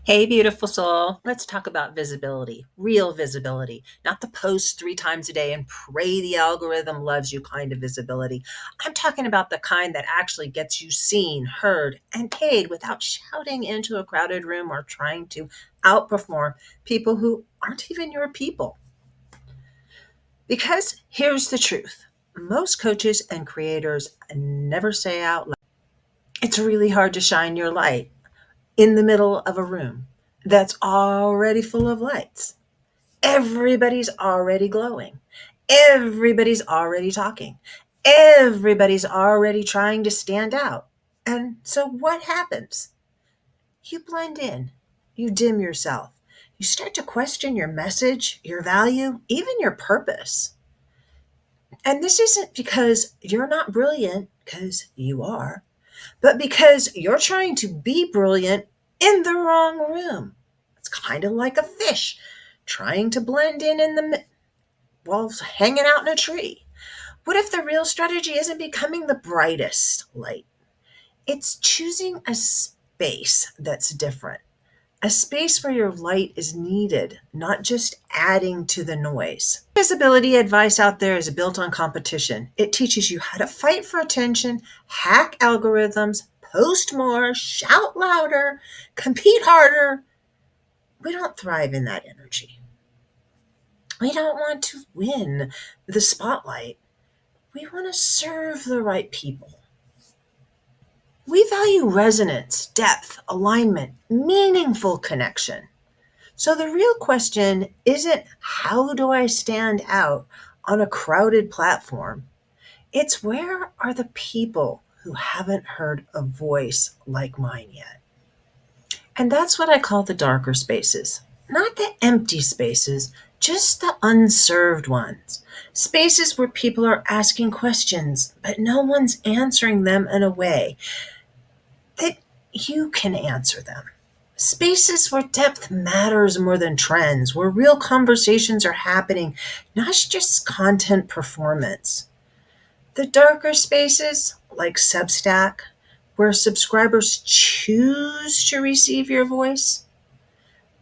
Hey, beautiful soul. Let's talk about visibility, real visibility, not the post 3 times a day and pray the algorithm loves you kind of visibility. I'm talking about the kind that actually gets you seen, heard, and paid without shouting into a crowded room or trying to outperform people who aren't even your people. Because here's the truth, most coaches and creators never say out loud, it's really hard to shine your light in the middle of a room that's already full of lights. Everybody's already glowing. Everybody's already talking. Everybody's already trying to stand out. And so what happens? You blend in. You dim yourself. You start to question your message, your value, even your purpose. And this isn't because you're not brilliant, because you are, but because you're trying to be brilliant in the wrong room. It's kind of like a fish trying to blend in while hanging out in a tree. What if the real strategy isn't becoming the brightest light? It's choosing a space that's different, a space where your light is needed, not just adding to the noise. Visibility advice out there is built on competition. It teaches you how to fight for attention, hack algorithms, post more, shout louder, compete harder. We don't thrive in that energy. We don't want to win the spotlight. We want to serve the right people. We value resonance, depth, alignment, meaningful connection. So the real question isn't how do I stand out on a crowded platform? It's where are the people who haven't heard a voice like mine yet? And that's what I call the darker spaces. Not the empty spaces, just the unserved ones. Spaces where people are asking questions, but no one's answering them in a way that you can answer them. Spaces where depth matters more than trends, where real conversations are happening, not just content performance. The darker spaces, like Substack, where subscribers choose to receive your voice,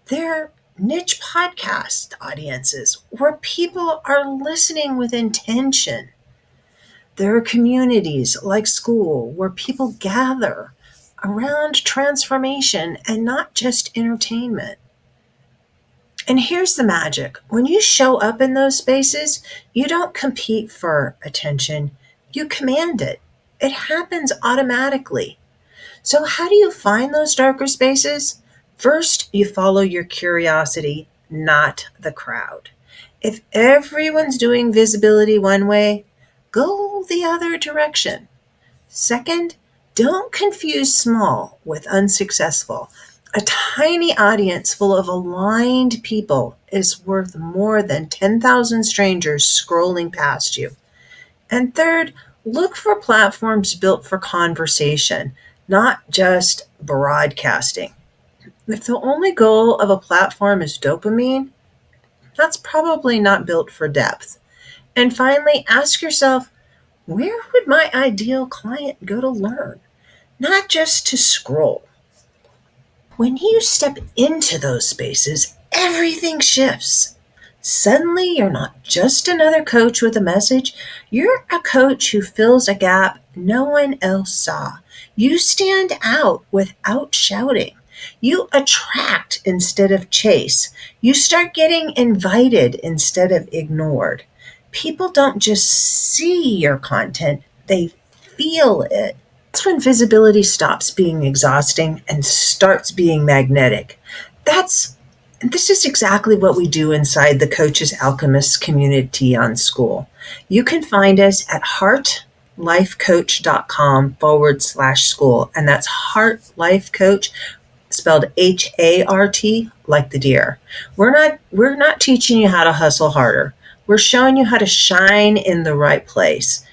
they're niche podcast audiences where people are listening with intention. There are communities like school where people gather around transformation and not just entertainment. And here's the magic. When you show up in those spaces, you don't compete for attention, you command it. It happens automatically. So, how do you find those darker spaces? First, you follow your curiosity, not the crowd. If everyone's doing visibility one way, go the other direction. Second, don't confuse small with unsuccessful. A tiny audience full of aligned people is worth more than 10,000 strangers scrolling past you. And third, look for platforms built for conversation, not just broadcasting. If the only goal of a platform is dopamine, that's probably not built for depth. And finally, ask yourself, where would my ideal client go to learn? Not just to scroll. When you step into those spaces, everything shifts. Suddenly, you're not just another coach with a message, you're a coach who fills a gap no one else saw. You stand out without shouting. You attract instead of chase. You start getting invited instead of ignored. People don't just see your content, they feel it. That's when visibility stops being exhausting and starts being magnetic. This is exactly what we do inside the Coaches Alchemist community on School. You can find us at heartlifecoach.com/school, and that's Heart Life Coach, spelled HART, like the deer. We're not teaching you how to hustle harder. We're showing you how to shine in the right place,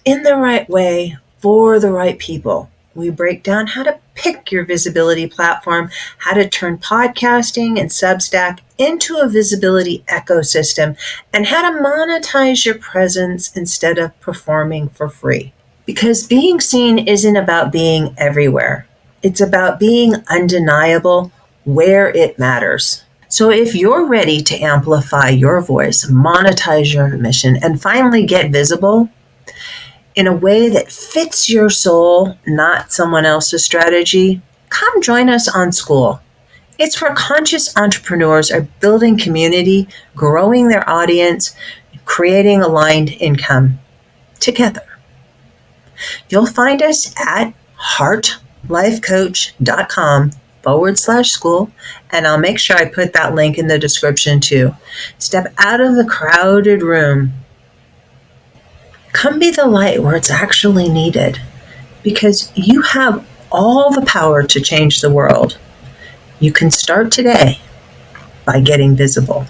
in the right way, for the right people. We break down how to pick your visibility platform, how to turn podcasting and Substack into a visibility ecosystem, and how to monetize your presence instead of performing for free. Because being seen isn't about being everywhere. It's about being undeniable where it matters. So if you're ready to amplify your voice, monetize your mission, and finally get visible in a way that fits your soul, not someone else's strategy, come join us on School. It's where conscious entrepreneurs are building community, growing their audience, creating aligned income together. You'll find us at heartlifecoach.com/school, and I'll make sure I put that link in the description too. Step out of the crowded room. Come be the light where it's actually needed, because you have all the power to change the world. You can start today by getting visible.